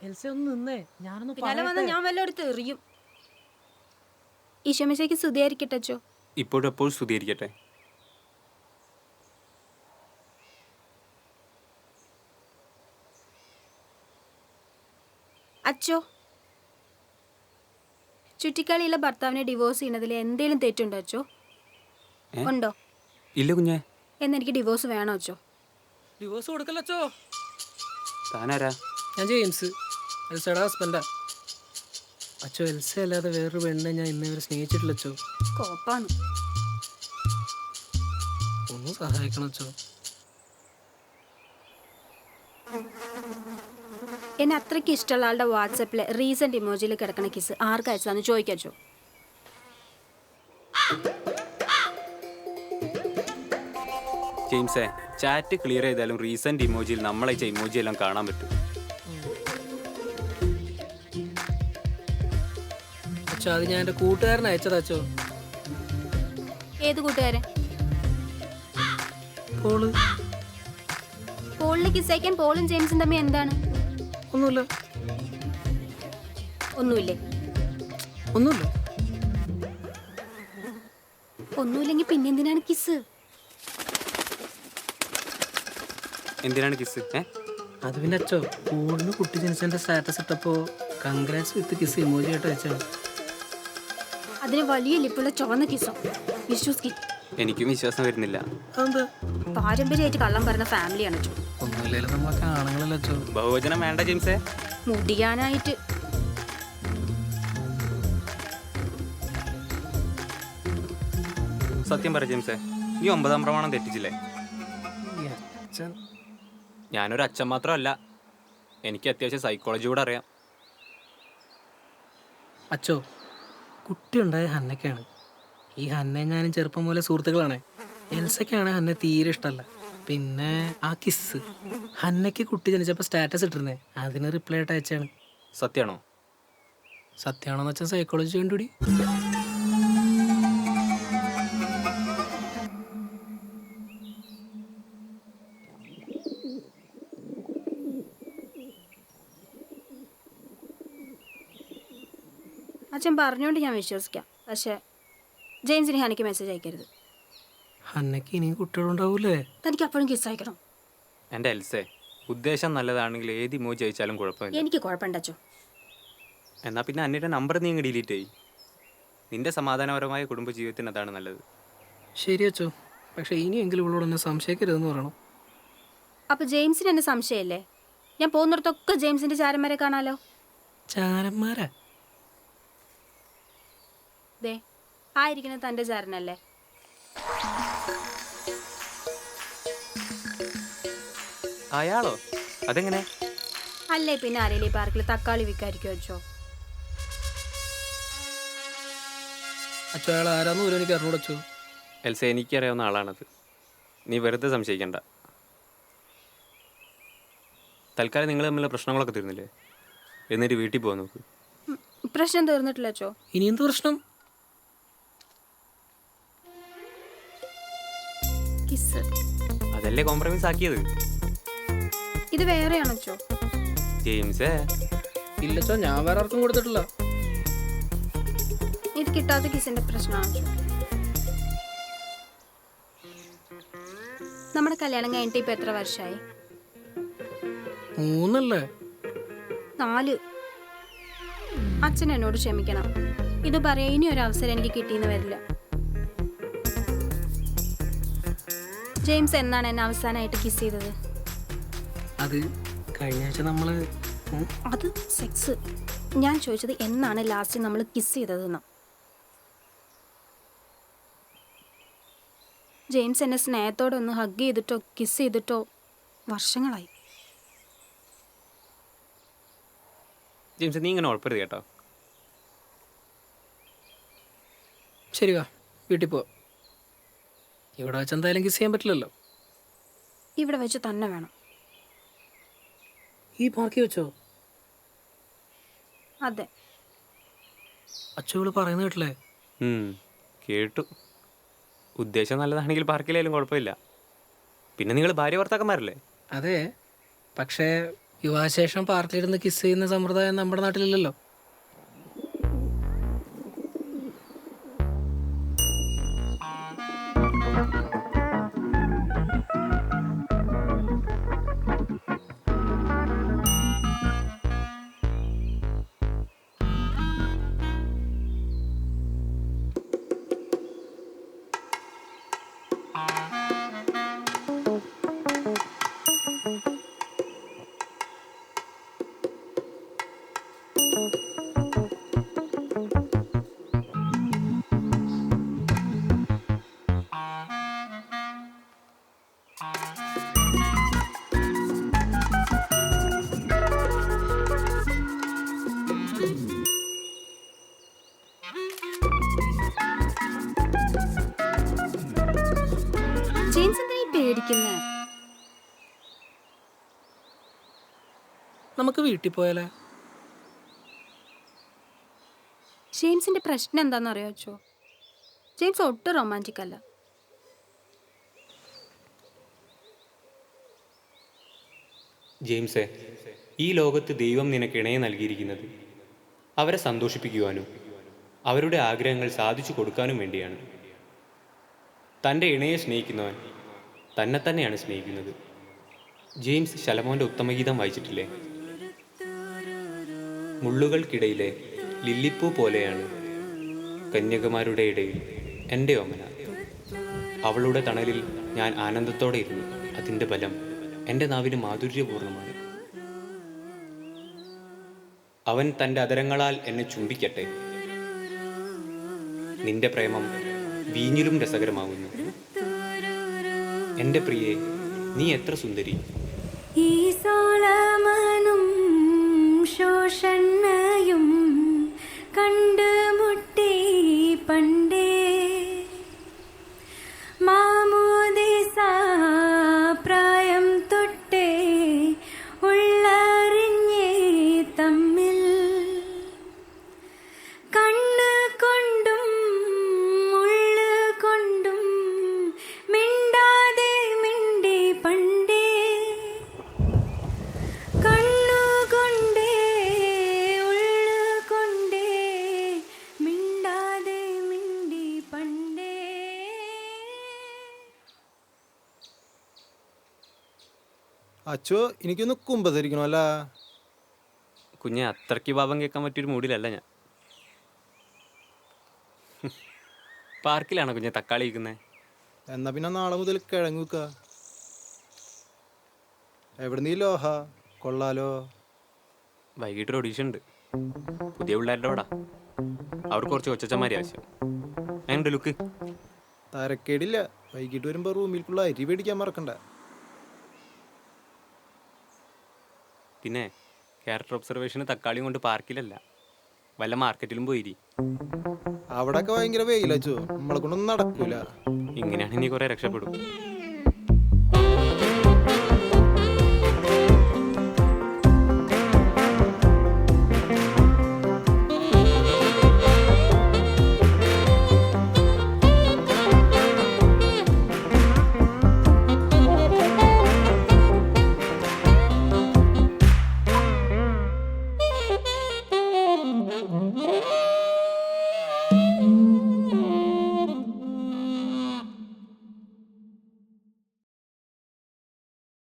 Elsa ഒന്ന് നിന്നേ, ഞാനൊന്ന് പിന്നാലെ വന്ന് പറയട്ടെ. ഞാൻ വല്ലതും എടുത്ത് എറിയും. ഈശോമിശയ്ക്ക് സ്തുതിയായിരിക്കട്ടെ അച്ചോ. ഇപ്പോഴും എപ്പോഴും സ്തുതിയിരിക്കട്ടെ. അച്ചോ, ചുറ്റിക്കളിയിലെ ഭർത്താവിനെ ഡിവോഴ്സ് ചെയ്യുന്നതിൽ എന്തെങ്കിലും തെറ്റുണ്ടോ അച്ചോ? ഏ? ഉണ്ടോ? ഇല്ല കുഞ്ഞെ. എന്നെനിക്ക് ഡിവോഴ്സ് വേണോ അച്ചോ? ഡിവോഴ്സ് കൊടുക്കല്ലോ. താനാരാ? ഞാൻ ജെയിംസ്, എൽസയുടെ ഹസ്ബൻഡാ. അച്ചോ, എൽസ അല്ലാതെ വേറൊരു പെണ്ണിനെ ഞാൻ ഇന്നേ വരെ സ്നേഹിച്ചിട്ടില്ല അച്ചോ. കോപ്പാണ്. ഒന്ന് സഹായിക്കണം അച്ചോ. എന്നെ അത്രയ്ക്ക് ഇഷ്ടമുള്ള ആളുടെ വാട്സപ്പിലെ റീസെന്റ് ഇമോജിയിൽ കിടക്കണ കിസ് ആർക്ക് അയച്ചതാന്ന് ചോദിക്കച്ചോ. ജെയിംസേ, ചാറ്റ് ക്ലിയർ ചെയ്താലും റീസെന്റ് ഇമോജിയിൽ നമ്മളയച്ച ഇമോജി എല്ലാം കാണാൻ പറ്റും. അച്ചോ, അത് ഞാൻ എൻ്റെ കൂട്ടുകാരൻ അയച്ചതാ അച്ചോ. ഏത് കൂട്ടുകാരൻ? പോള്. പോളിന് കിസ് അയക്കാൻ പോളും ജെയിംസും തമ്മിൽ എന്താണ്? ഒന്നുമില്ല. ഒന്നുമില്ലേ? ഒന്നുമില്ല. ഒന്നുമില്ലെങ്കിൽ പിന്നെന്തിനാണ് കിസ്? എന്തിനാണ് കിസ്? അത് പിന്നെ അച്ചോ, പോളിന് കുട്ടി ജനിച്ചതിൻ്റെ സ്റ്റാറ്റസ് ഇട്ടപ്പോൾ കൺഗ്രാറ്റ്സ് വിത്ത് കിസ് ഇമോജി ആയിട്ട് അയച്ചോ. അതിന് വലിയ ലിപ്പുള്ള ചുവന്ന കിസോ? വിശ്വസിക്കും. എനിക്കും വിശ്വാസം വരുന്നില്ല. അതെന്താ? പാരമ്പര്യമായിട്ട് കള്ളം പറഞ്ഞ ഫാമിലിയാണ് അച്ചോ. ഒന്നുമില്ലല്ലോ, നമ്മളൊക്കെ ആണുങ്ങളല്ല അച്ചോ. ബഹുവചനം വേണ്ട ജെയിംസേ. മുടിയാനായിട്ട് സത്യം പറ ജെയിംസേ, നീ 9ാം പ്രമാണം തെറ്റിച്ചില്ലേ? ഈ അച്ഛൻ. ഞാനൊരു അച്ഛൻ മാത്രമല്ല, എനിക്ക് അത്യാവശ്യം സൈക്കോളജി കൂടെ അറിയാം. അച്ചോ, കുട്ടി ഉണ്ടായ ഹന്നയ്ക്കാണ്. ഈ ഹന്നയും ഞാനും ചെറുപ്പം പോലെ സുഹൃത്തുക്കളാണ്. എൽസയ്ക്കാണ് ഹന്നെ തീരെ ഇഷ്ടമല്ല. പിന്നെ ആ കിസ് ഹന്നയ്ക്ക് കുട്ടി ജനിച്ചപ്പോൾ സ്റ്റാറ്റസ് ഇട്ടിരുന്നേ, അതിന് റിപ്ലൈ ആയിട്ട് അയച്ചാണ്. സത്യമാണോ? സത്യമാണോന്ന് വെച്ചാൽ സൈക്കോളജി കണ്ടുപിടി. അച്ഛൻ പറഞ്ഞുകൊണ്ട് ഞാൻ വിശ്വസിക്കാം. പക്ഷേ ജെയിംസിന് ഹനിക്ക് മെസ്സേജ് അയക്കരുത്. ഹന്നയ്ക്ക് ഇനിയും കുട്ടികളുണ്ടാവൂലേ? തനിക്ക് അപ്പോഴും കിസ് അയക്കണം. എൻ്റെ എൽസേ, ഉദ്ദേശം നല്ലതാണെങ്കിൽ ഏത് ഇമോജി അയച്ചാലും കുഴപ്പമില്ല. എനിക്ക് കുഴപ്പമുണ്ട് അച്ചോ. എന്നാൽ പിന്നെ അന്നിയുടെ നമ്പർ നീ ഇങ്ങ് ഡിലീറ്റ് ചെയ്യ്. നിന്റെ സമാധാനപരമായ കുടുംബജീവിതത്തിന് അതാണ് നല്ലത്. ശരി അച്ചോ, പക്ഷെ ഇനിയെങ്കിലും ഇവളോട് എന്നെ സംശയിക്കരുതെന്ന് പറയണം. അപ്പോൾ ജെയിംസിന് എന്നെ സംശയമല്ലേ? ഞാൻ പോകുന്നിടത്തൊക്കെ ജെയിംസിന്റെ ചാരന്മാരെ കാണാലോ. ചാരന്മാരാ? ദേ, ആയിരിക്കുന്നത് തൻ്റെ ചാരനല്ലേ? അയാളോ? അതെങ്ങനെ? അല്ലേ പിന്നെ ആരെങ്കിലും ഈ പാർക്കിൽ തക്കാളി വിൽക്കായിരിക്കും അച്ചോ. അച്ചോ, അയാൾ ആരാന്ന് പോലും എനിക്ക് അറിഞ്ഞൂടെ അച്ചോ. എൽസേ, എനിക്കറിയാവുന്ന ആളാണത്. നീ വെറുതെ സംശയിക്കണ്ട. തൽക്കാലം നിങ്ങൾ തമ്മിലുള്ള പ്രശ്നങ്ങളൊക്കെ തീർന്നില്ലേ? എന്നിട്ട് വീട്ടിൽ പോകാൻ നോക്ക്. പ്രശ്നം തീർന്നിട്ടില്ല അച്ചോ. ഇനി എന്ത് പ്രശ്നം? കിസ് അതല്ലേ കോംപ്രമൈസ് ആക്കിയത്. ഇത് വേറെയാണോ അച്ചോ? ജെയിംസേ, ഇല്ലച്ചോ, ഞാൻ വേറെ ആർക്കും കൊടുത്തിട്ടില്ല. ഇത് കിട്ടാത്ത കിസിന്റെ പ്രശ്നമാണോ അച്ചോ? നമ്മുടെ കല്യാണം കഴിഞ്ഞിട്ട് ഇപ്പൊ എത്ര വർഷമായി? 3 4. അച്ഛൻ എന്നോട് ക്ഷമിക്കണം. ഇത് പറയാ ഇനി ഒരു അവസരം എനിക്ക് കിട്ടിയെന്ന് വരില്ല. ജെയിംസ് എന്നാണ് എന്നെ അവസാനമായിട്ട് കിസ് ചെയ്തത്? അത് കഴിഞ്ഞ ആഴ്ച നമ്മള് അത് സെക്സ്. ഞാൻ ചോദിച്ചത് എന്നാണ് ലാസ്റ്റ് നമ്മൾ കിസ് ചെയ്തതെന്ന്. ജെയിംസ് എന്നെ സ്നേഹത്തോടെ ഒന്ന് ഹഗ് ചെയ്തിട്ടോ കിസ് ചെയ്തിട്ടോ വർഷങ്ങളായി. ജെയിംസ്, നീ ഇങ്ങനെ ഉഴപ്പരുത് കേട്ടോ. ശരി, വാ വീട്ടിൽ പോ. ഇവിടെ വെച്ച് എന്തായാലും കിസ് ചെയ്യാൻ പറ്റില്ലല്ലോ. ഇവിടെ വെച്ച് തന്നെ വേണം. ഈ പാർക്കിൽ വെച്ചോ? അതെ. അച്ചോള് പറയുന്നത് കേട്ടില്ലേ? കേട്ടു. ഉദ്ദേശം നല്ലതാണെങ്കിൽ പാർക്കിലായാലും കുഴപ്പമില്ല. പിന്നെ നിങ്ങൾ ഭാര്യ ഭർത്താക്കന്മാരല്ലേ? അതെ, പക്ഷേ വിവാഹശേഷം പാർക്കിലിരുന്ന് കിസ് ചെയ്യുന്ന സമ്പ്രദായം നമ്മുടെ നാട്ടിലില്ലല്ലോ. ജെയിംസ് എന്തിനാ ഈ പേടിക്കുന്നത്? നമുക്ക് വീട്ടിൽ പോയാലേ? ജെയിംസിന്റെ പ്രശ്നം എന്താണെന്ന് അറിയാച്ചോ? ജെയിംസ് ഒട്ടും റൊമാൻറ്റിക് അല്ല. ജെയിംസേ, ഈ ലോകത്ത് ദൈവം നിനക്ക് ഇണയെ നൽകിയിരിക്കുന്നത് അവരെ സന്തോഷിപ്പിക്കുവാനും അവരുടെ ആഗ്രഹങ്ങൾ സാധിച്ചു കൊടുക്കാനും വേണ്ടിയാണ്. തൻ്റെ ഇണയെ സ്നേഹിക്കുന്നവൻ തന്നെ തന്നെയാണ് സ്നേഹിക്കുന്നത്. ജെയിംസ് ശലമോൻ്റെ ഉത്തമഗീതം വായിച്ചിട്ടില്ലേ? മുള്ളുകൾക്കിടയിലെ ലില്ലിപ്പൂ പോലെയാണ് കന്യകമാരുടെ ഇടയിൽ എൻ്റെ ഓമന. അവളുടെ തണലിൽ ഞാൻ ആനന്ദത്തോടെ ഇരുന്നു. അതിൻ്റെ ബലം എൻ്റെ നാവിന് മാധുര്യപൂർണ്ണമാണ്. അവൻ തൻ്റെ അധരങ്ങളാൽ എന്നെ ചുംബിക്കട്ടെ. നിന്റെ പ്രേമം വീഞ്ഞിലും രസകരമാകുന്നു. എൻ്റെ പ്രിയേ, നീ എത്ര സുന്ദരി. ഈ സോളമനും ശോഷണ്ണയും കണ്ടുമുട്ടി പണ്ടേ, മാമോദിസ പ്രായം തൊട്ടേ ഉള്ളറിഞ്ഞേ തമ്മിൽ, കണ്ണ് കൊണ്ടും ഉള്ളു കൊണ്ടും മിണ്ടാതെ മിണ്ടി പണ്ടേ, കണ്ണുകൊണ്ടേ ഉള്ളു കൊണ്ടേ മിണ്ടാതെ മിണ്ടി പണ്ടേ. അച്ചോ, എനിക്കൊന്ന് കുമ്പതിരിക്കണമല്ല. കുഞ്ഞെ, അത്രയ്ക്ക് പാപം കേൾക്കാൻ പറ്റിയൊരു മൂഡിലല്ല ഞാൻ. പാർക്കിലാണോ കുഞ്ഞെ തക്കാളി വിൽക്കുന്നത്? എന്നാ പിന്നെ നാളെ മുതൽ കിഴങ്ങ് വെക്ക. എവിടെ നീ ലോഹ കൊള്ളാലോ. വൈകിട്ടൊരു ഓഡീഷൻ ഉണ്ട്, പുതിയ പിള്ളേരുടെ കൂടാ. അവർക്ക് കുറച്ച് കൊച്ചന്മാരെ ആവശ്യം. എങ്ങനെയുണ്ട് ലുക്ക്? തരക്കേടില്ല. വൈകിട്ട് വരുമ്പോ റൂമിൽക്കുള്ള അരി മേടിക്കാൻ മറക്കണ്ട. പിന്നെ ക്യാരക്ടർ ഒബ്സർവേഷന് തക്കാളിയും കൊണ്ട് പാർക്കിലല്ല, വല്ല മാർക്കറ്റിലും പോയിരി. അവിടെയൊക്കെ ഭയങ്കര വെയിലച്ചോ, നമ്മളെ കൊണ്ടൊന്നും നടക്കൂല. ഇങ്ങനെയാണ് ഇനി കുറേ രക്ഷപ്പെടും.